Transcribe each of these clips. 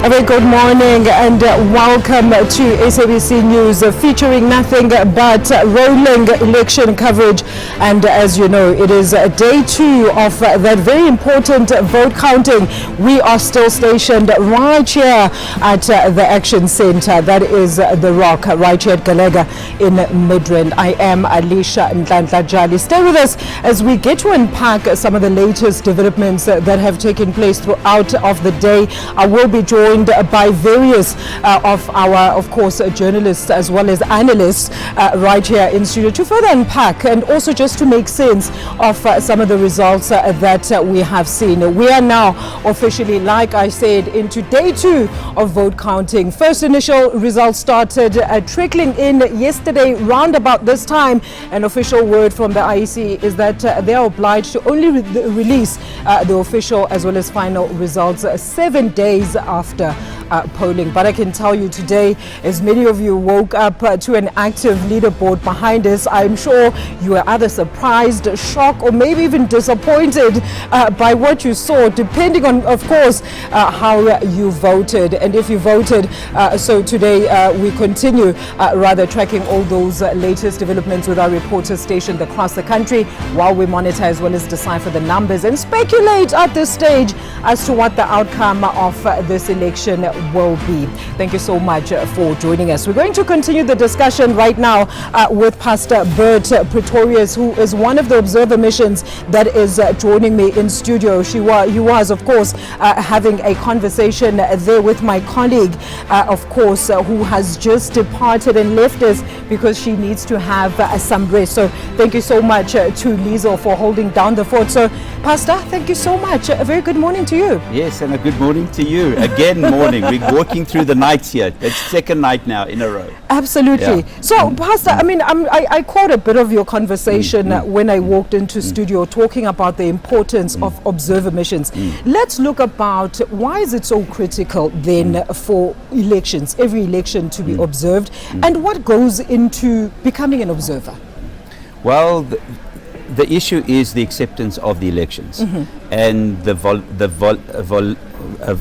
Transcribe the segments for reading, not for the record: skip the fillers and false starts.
A very good morning and welcome to SABC News featuring nothing but rolling election coverage. And as you know, it is day 2 of that very important vote counting. We are still stationed right here at the Action Center. That is The Rock, right here at Galega in Midrand. I am Alicia Ntlantla-Jali. Stay with us as we get to unpack some of the latest developments that have taken place throughout of the day. I will be joined by various of our, of course, journalists as well as analysts right here in studio to further unpack and also just to make sense of some of the results that we have seen. We are now officially, like I said, into day 2 of vote counting. First initial results started trickling in yesterday round about this time. An official word from the IEC is that they are obliged to only release the official as well as final results 7 days after polling. But I can tell you today, as many of you woke up to an active leaderboard behind us, I'm sure you were either surprised, shocked, or maybe even disappointed by what you saw, depending on, of course, how you voted. And if you voted, so today we continue rather tracking all those latest developments with our reporters stationed across the country while we monitor as well as decipher the numbers and speculate at this stage as to what the outcome of this election will be. Thank you so much for joining us. We're going to continue the discussion right now with Pastor Bert Pretorius, who is one of the observer missions that is joining me in studio. He was, of course, having a conversation there with my colleague, of course, who has just departed and left us because she needs to have some rest. So thank you so much to Lizo for holding down the fort. So, Pastor, thank you so much. A very good morning to you. Yes, and a good morning to you. Again, morning. We're walking through the nights here. It's second night now in a row. Absolutely. Yeah. So, Pastor, I mean, I caught a bit of your conversation when I walked into studio talking about the importance of observer missions. Let's look about why is it so critical then for elections, every election to be observed, and what goes into becoming an observer? Well, the issue is the acceptance of the elections and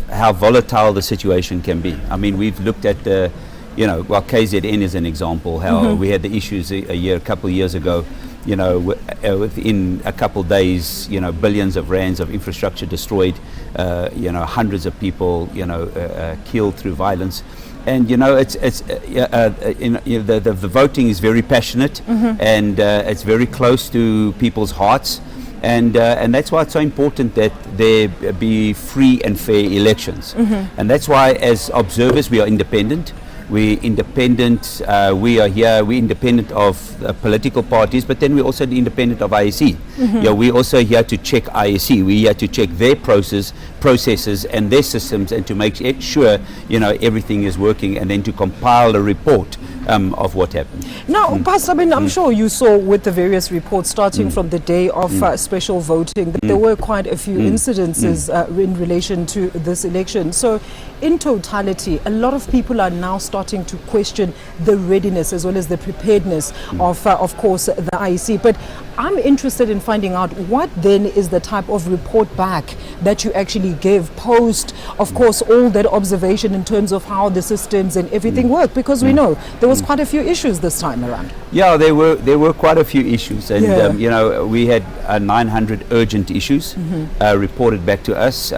how volatile the situation can be. I mean, we've looked at the, well, KZN is an example, how we had the issues a couple of years ago, within a couple of days, billions of rands of infrastructure destroyed, hundreds of people, killed through violence. And the voting is very passionate and it's very close to people's hearts, and that's why it's so important that there be free and fair elections. And that's why, as observers, we are independent. We're independent. We are here. We're independent of political parties, but then we're also independent of IEC. We're also here to check IEC. We're here to check their processes and their systems, and to make sure everything is working, and then to compile a report of what happened. Now, Pastor, I mean, I'm sure you saw with the various reports starting from the day of special voting that there were quite a few incidences in relation to this election. So, in totality, a lot of people are now starting to question the readiness as well as the preparedness of course, the IEC. But I'm interested in finding out what then is the type of report back that you actually give post, of course, all that observation in terms of how the systems and everything work, because we know there was quite a few issues this time around. Yeah, there were quite a few issues, and we had 900 urgent issues reported back to us.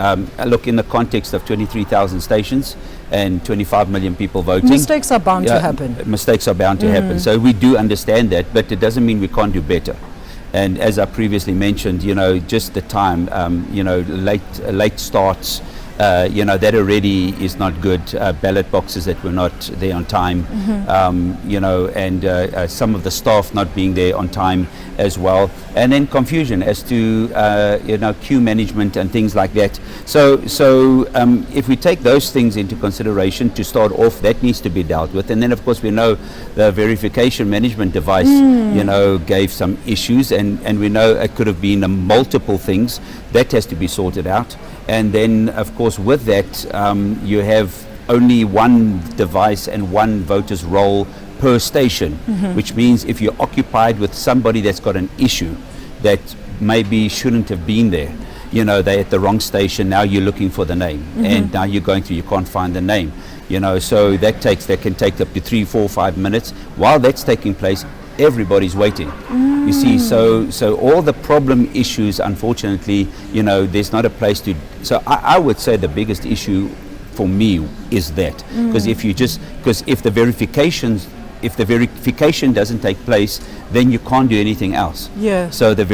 Look, in the context of 23,000 stations and 25 million people voting, mistakes are bound to happen. Mistakes are bound to happen. So we do understand that, but it doesn't mean we can't do better. And as I previously mentioned, just the time, late starts, that already is not good. Ballot boxes that were not there on time, and some of the staff not being there on time as well, and then confusion as to queue management and things like that. So if we take those things into consideration to start off, that needs to be dealt with. And then of course we know the verification management device gave some issues, and we know it could have been multiple things that has to be sorted out. And then of course with that you have only one device and one voter's roll per station, which means if you're occupied with somebody that's got an issue that maybe shouldn't have been there, you know, they're at the wrong station, now you're looking for the name, and now you're going through, you can't find the name, you know, so that can take up to 3, 4, 5 minutes. While that's taking place, everybody's waiting. You see, so all the problem issues, unfortunately, you know, there's not a place to. So I would say the biggest issue for me is that, because if the verification doesn't take place, then you can't do anything else. Yeah. So the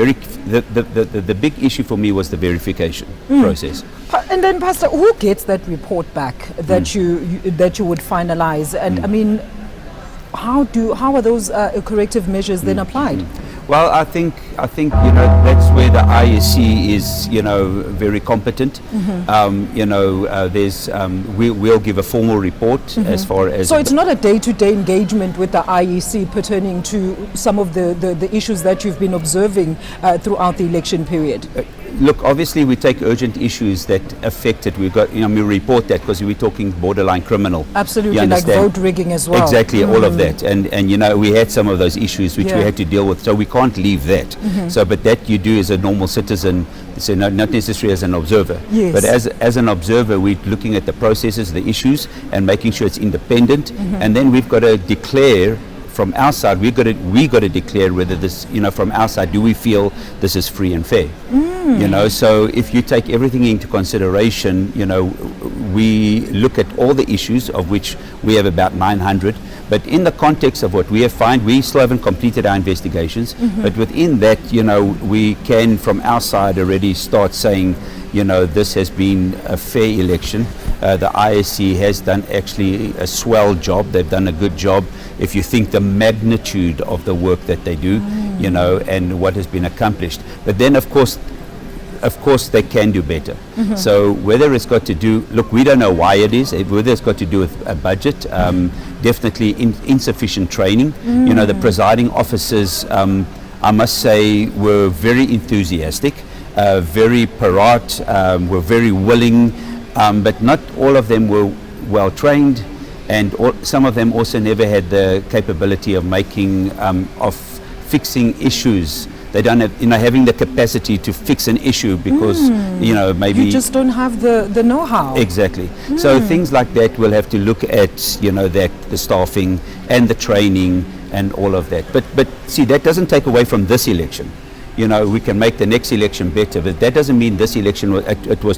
big issue for me was the verification process. And then, Pastor, who gets that report back that you would finalize? And I mean, how are those corrective measures then applied? Well, I think you know, that's where the IEC is, you know, very competent. You know, we'll give a formal report as far as. So it's not a day-to-day engagement with the IEC pertaining to some of the issues that you've been observing throughout the election period. Look, obviously we take urgent issues that affect it. We've got, you know, we report that because we're talking borderline criminal. Absolutely, like vote rigging as well. Exactly, all of that. And you know, we had some of those issues which we had to deal with. So we can't leave that. So, but that you do as a normal citizen, so not necessarily as an observer. Yes. But as an observer, we're looking at the processes, the issues, and making sure it's independent. And then we've got to declare. From our side, we got to declare whether this, you know, from our side, do we feel this is free and fair? You know, so if you take everything into consideration, you know, we look at all the issues, of which we have about 900. But in the context of what we have found, we still haven't completed our investigations. But within that, you know, we can, from our side, already start saying, you know, this has been a fair election. The ISC has done actually a swell job. They've done a good job. If you think the magnitude of the work that they do, you know, and what has been accomplished. But then, of course, they can do better. So whether it's got to do, look, we don't know why it is, whether it's got to do with a budget, definitely insufficient training. You know, the presiding officers, I must say, were very enthusiastic, very parate, were very willing, but not all of them were well trained. And some of them also never had the capability of fixing issues. They don't have, you know, having the capacity to fix an issue because, you know, maybe you just don't have the know-how. Exactly. So things like that, we'll have to look at, you know, the staffing and the training and all of that. But see, that doesn't take away from this election. You know, we can make the next election better, but that doesn't mean this election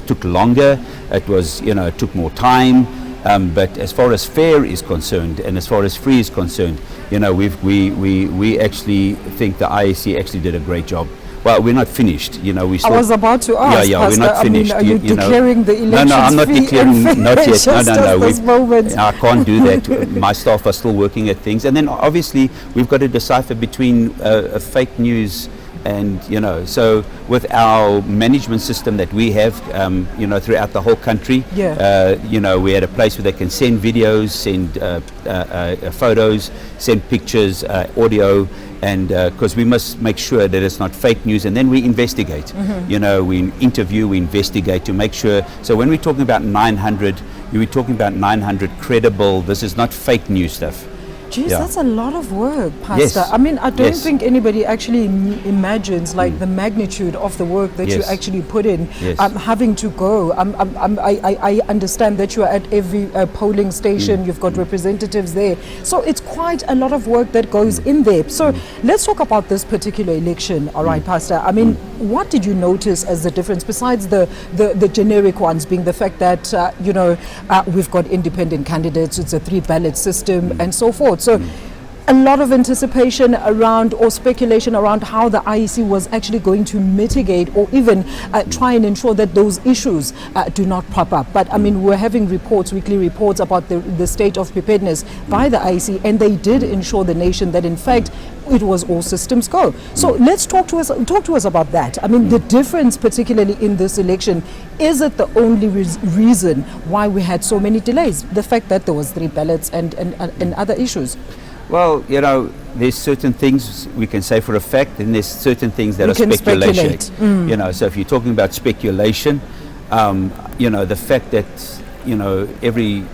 took longer. It was, you know, it took more time. But as far as fair is concerned, and as far as free is concerned, you know, we actually think the IEC actually did a great job. Well, we're not finished. You know, we still. I was about to ask. Yeah, Pastor, we're not finished. I mean, are you declaring the elections? No, I'm not declaring. Not yet. No. I can't do that. My staff are still working at things, and then obviously we've got to decipher between fake news. And, you know, so with our management system that we have, you know, throughout the whole country, you know, we had a place where they can send videos, send photos, send pictures, audio, and because we must make sure that it's not fake news, and then we investigate. You know, we interview, we investigate to make sure. So when we're talking about 900, we're talking about 900 credible. This is not fake news stuff. Geez, that's a lot of work, Pastor. Yes. I mean, I don't think anybody actually imagines like the magnitude of the work that you actually put in. Having to go. I understand that you are at every polling station. You've got representatives there. So it's quite a lot of work that goes in there. So let's talk about this particular election. All right, Pastor. I mean, what did you notice as the difference besides the generic ones being the fact that, you know, we've got independent candidates, it's a 3-ballot system and so forth. So a lot of anticipation around or speculation around how the IEC was actually going to mitigate or even try and ensure that those issues do not pop up. But I mean, we're having reports, weekly reports about the state of preparedness by the IEC, and they did ensure the nation that in fact it was all systems go. So let's talk to us about that. I mean, the difference particularly in this election, is it the only reason why we had so many delays? The fact that there was 3 ballots and other issues? Well, you know, there's certain things we can say for a fact, and there's certain things that are speculation. You know, so if you're talking about speculation, you know, the fact that, you know, every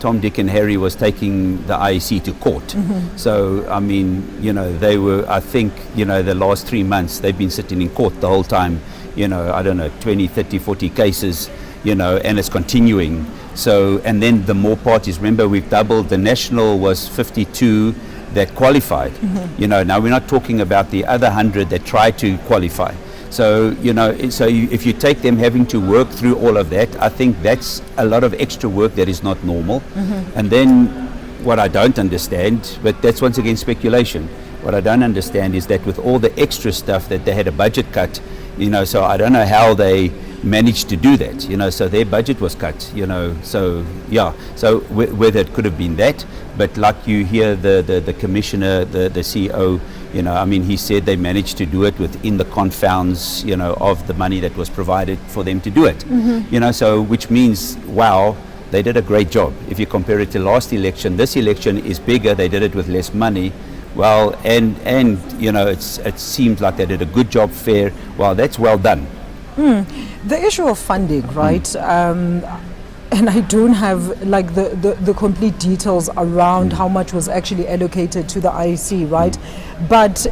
Tom, Dick and Harry was taking the IEC to court. So, I mean, they were, I think, the last 3 months, they've been sitting in court the whole time, I don't know, 20, 30, 40 cases, and it's continuing. So, and then the more parties, remember we've doubled, the national was 52 that qualified. Now we're not talking about the other 100 that tried to qualify. So, if you take them having to work through all of that, I think that's a lot of extra work that is not normal. And then what I don't understand, but that's once again speculation, what I don't understand is that with all the extra stuff that they had a budget cut, so I don't know how they managed to do that, so their budget was cut, so yeah, so whether it could have been that, but like you hear the commissioner, the CEO, I mean, he said they managed to do it within the confounds, of the money that was provided for them to do it, so which means, wow, they did a great job. If you compare it to last election, this election is bigger, they did it with less money. Well, and it seems like they did a good job, fair. Well, that's well done. The issue of funding, right? And I don't have like the complete details around how much was actually allocated to the IEC, right? But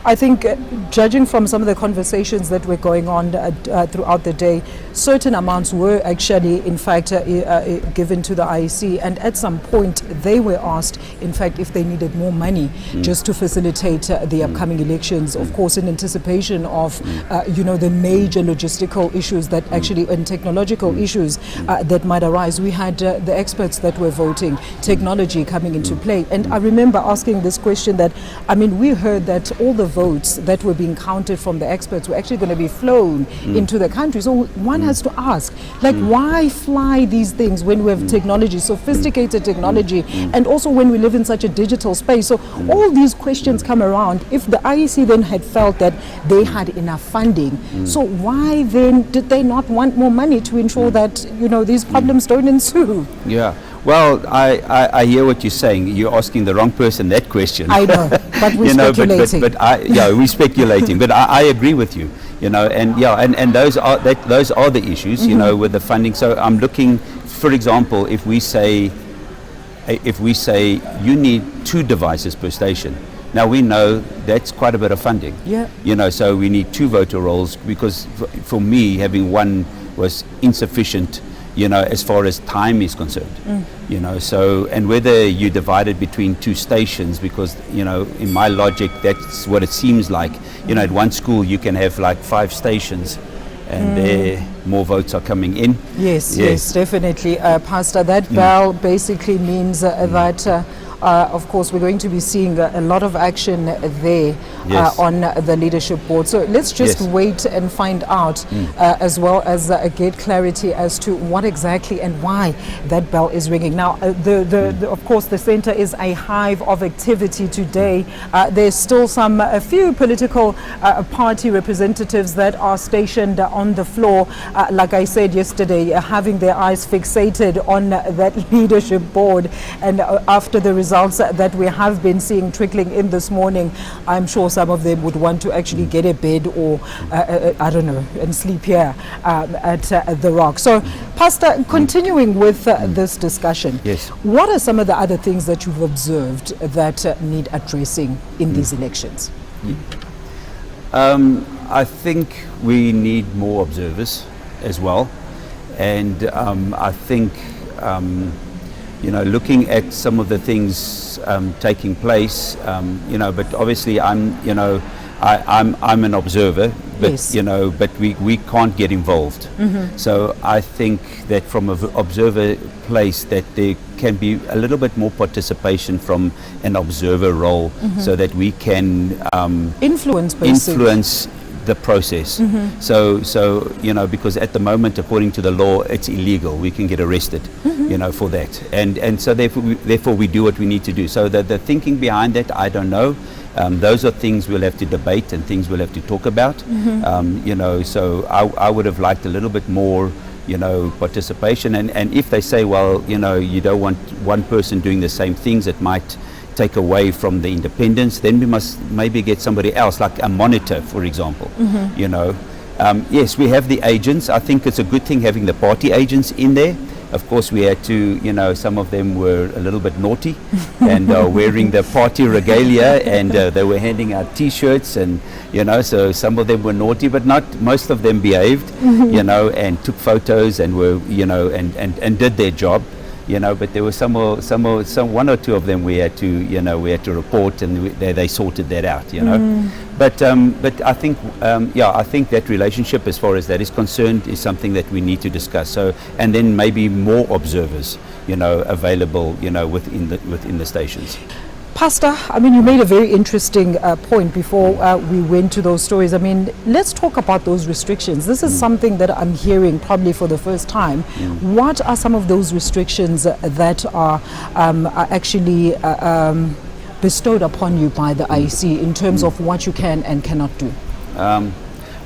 I think judging from some of the conversations that were going on throughout the day, certain amounts were actually in fact given to the IEC, and at some point they were asked in fact if they needed more money just to facilitate the upcoming elections, of course in anticipation of the major logistical issues that actually and technological issues that might arise. We had the experts that were voting, technology coming into play, and I remember asking this question that, I mean, we heard that all the votes that were being counted from the experts were actually going to be flown into the country. So one has to ask, like, why fly these things when we have technology, sophisticated technology, and also when we live in such a digital space? So all these questions come around. If the IEC then had felt that they had enough funding, so why then did they not want more money to ensure that these problems don't ensue? Yeah. Well, I hear what you're saying. You're asking the wrong person that question. I know, but we're speculating. But we're speculating. But I agree with you. And those are the issues. With the funding. So I'm looking, for example, if we say you need 2 devices per station. Now we know that's quite a bit of funding. Yeah. So we need 2 voter rolls, because for me having one was insufficient. As far as time is concerned, so, and whether you divide it between 2 stations, because, in my logic, that's what it seems like. At one school you can have like 5 stations, and there more votes are coming in. Yes, definitely. Pastor, that bell basically means that of course, we're going to be seeing a lot of action there on the leadership board. So let's just wait and find out, as well as get clarity as to what exactly and why that bell is ringing. Now, of course, the center is a hive of activity today. There's still a few political party representatives that are stationed on the floor, like I said yesterday, having their eyes fixated on that leadership board. And after the results that we have been seeing trickling in this morning, I'm sure some of them would want to actually get a bed or I don't know, and sleep here at the Rock. So, Pastor, continuing with this discussion, what are some of the other things that you've observed that need addressing in these elections? I think we need more observers as well, and I think looking at some of the things taking place, but obviously I'm an observer, but but we can't get involved. So I think that from an observer place that there can be a little bit more participation from an observer role, so that we can influence the process. So because at the moment, according to the law, it's illegal. We can get arrested, for that. And so therefore we do what we need to do. So the thinking behind that, I don't know. Those are things we'll have to debate and things we'll have to talk about. So I would have liked a little bit more, participation. And if they say, well, you don't want one person doing the same things, it might take away from the independence, then we must maybe get somebody else, like a monitor, for example. Yes, we have the agents. I think it's a good thing having the party agents in there, of course we had to, some of them were a little bit naughty and wearing the party regalia, and they were handing out t-shirts, and so some of them were naughty, but not most of them behaved, and took photos and were, and did their job. But there were some one or two of them we had to report, and they sorted that out. But I think I think that relationship, as far as that is concerned, is something that we need to discuss. So, and then maybe more observers, available, within the stations. Pastor, I mean, you made a very interesting point before we went to those stories. I mean, let's talk about those restrictions. This is something that I'm hearing probably for the first time. What are some of those restrictions that are actually bestowed upon you by the IEC in terms of what you can and cannot do?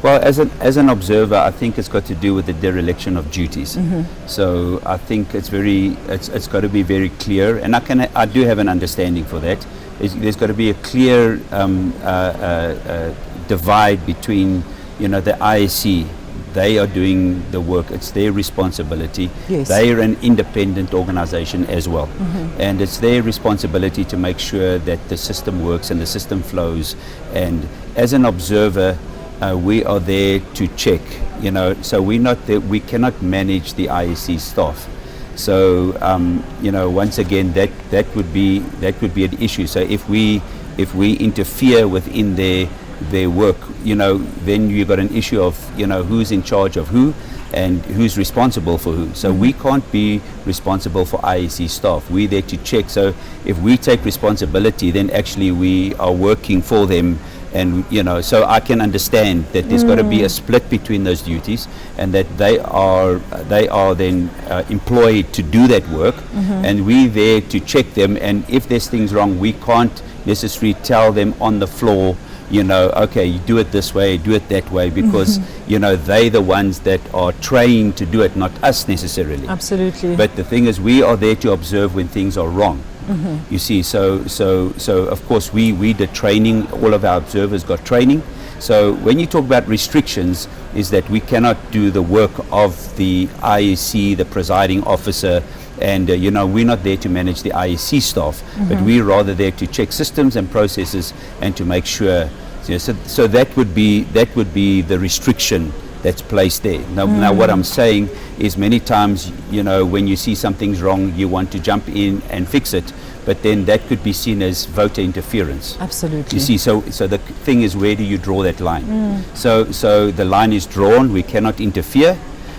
Well, as an observer, I think it's got to do with the dereliction of duties. So I think it's got to be very clear, and I do have an understanding for that. There's got to be a clear divide between, the IEC. They are doing the work. It's their responsibility. Yes. They are an independent organization as well. And it's their responsibility to make sure that the system works and the system flows. And as an observer, we are there to check, so we're not there, we cannot manage the IEC staff. So, once again, that would be an issue. So if we interfere within their work, then you've got an issue of, who's in charge of who and who's responsible for who. So we can't be responsible for IEC staff. We're there to check. So if we take responsibility, then actually we are working for them. And so I can understand that there's got to be a split between those duties, and that they are then employed to do that work, and we're there to check them. And if there's things wrong, we can't necessarily tell them on the floor, okay, you do it this way, do it that way, because they're the ones that are trained to do it, not us necessarily. Absolutely. But the thing is, we are there to observe when things are wrong. You see, so of course we did training. All of our observers got training. So when you talk about restrictions, is that we cannot do the work of the IEC, the presiding officer, and we're not there to manage the IEC staff, but we're rather there to check systems and processes and to make sure. So that would be the restriction that's placed there. Now what I'm saying is, many times, when you see something's wrong, you want to jump in and fix it, but then that could be seen as voter interference. Absolutely. You see, so the thing is, where do you draw that line? So the line is drawn. We cannot interfere,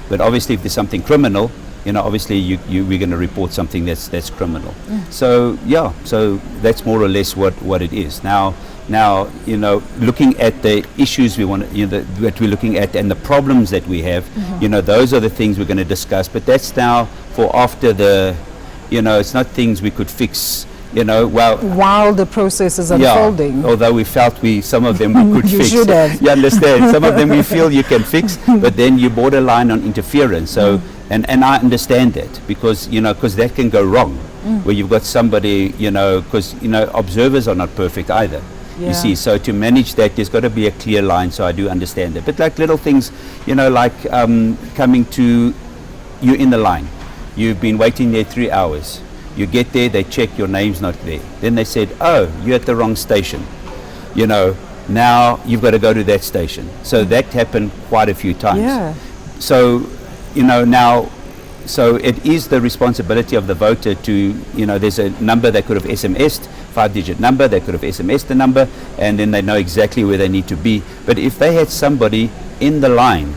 but obviously if there's something criminal, obviously we're going to report something that's criminal. So so that's more or less what it is. Now, looking at the issues we want, that we're looking at, and the problems that we have, those are the things we're going to discuss. But that's now for after the, it's not things we could fix, while the process is unfolding. Although we felt some of them we could you fix. Should have. You understand? Some of them we feel you can fix, but then you borderline on interference. So, and I understand that, because that can go wrong, where you've got somebody, because observers are not perfect either. You see, so to manage that, there's got to be a clear line. So I do understand that. But like little things, like coming to you in the line, you've been waiting there 3 hours. You get there, they check your name's not there. Then they said, oh, you're at the wrong station. Now you've got to go to that station. So that happened quite a few times. Yeah. So, now, so it is the responsibility of the voter to, there's a number they could have SMS'd, 5-digit number, they could have SMS'd the number, and then they know exactly where they need to be. But if they had somebody in the line,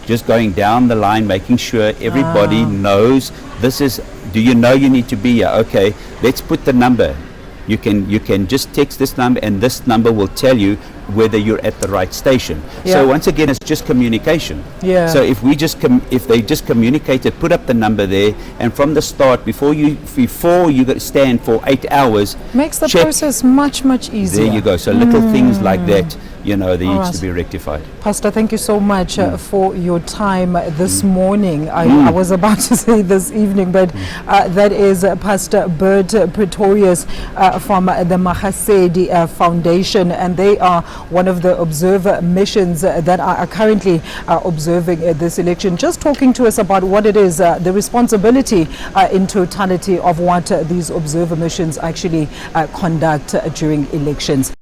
just going down the line, making sure everybody knows, do you know you need to be here? Okay, let's put the number. You can just text this number, and this number will tell you whether you're at the right station. So once again, it's just communication. So if they just communicated, put up the number there, and from the start, before you stand for 8 hours, makes the process much easier. There you go. So little things like that, they need to be rectified. Pastor, thank you so much for your time this morning. I was about to say this evening, but that is Pastor Bert Pretorius from the Mahlasedi Foundation, and they are one of the observer missions that are currently observing this election, just talking to us about what it is, the responsibility in totality of what these observer missions actually conduct during elections.